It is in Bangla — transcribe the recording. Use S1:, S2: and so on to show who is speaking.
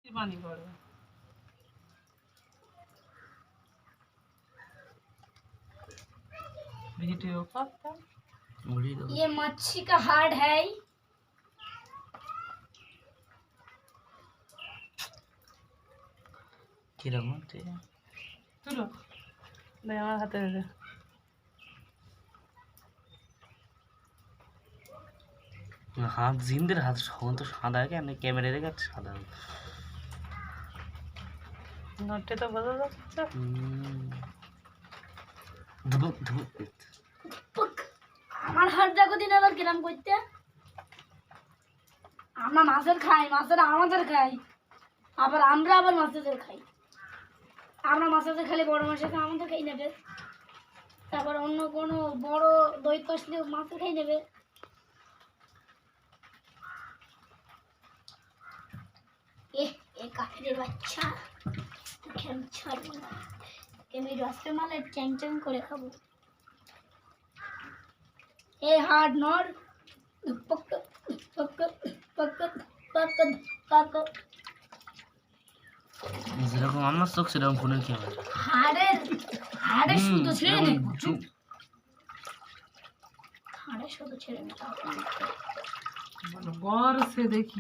S1: पानी पड़ेगा वीडियो का
S2: ये मच्छी का हार्ड है
S3: কিরকম হচ্ছে
S1: তুলো দে আমার হাতে দে
S3: হাত জিন্দের হাত সমান তো সাদা কেন ক্যামেরা দেখে সাদা
S1: নটে তো বোঝা যাচ্ছে
S3: ধুবুক ধুবুক
S2: আমার হাত দেখো দিন আবার কিরাম করতে আমরা মাছের খাই মাছের আমাদের খাই আবার আমরা আবার মাছের খাই আমরা মাছের খালি বড় মাছের আমাদের খাই নেবে তারপর অন্য কোনো বড় দৈত্য আসলে মাছের খাই নেবে এ কাকের বাচ্চা আমি ছাড়বো না আমি রসে মালে চ্যাং চ্যাং করে খাবো এ হার্ড নর পক পক পক পক পক
S3: যেরকম আমার চোখ সেরকম ফোনের কি হবে
S2: হাড়ে শুধু ছেড়ে নে হাড়ে শুধু ছেড়ে নে
S1: বড় সে দেখি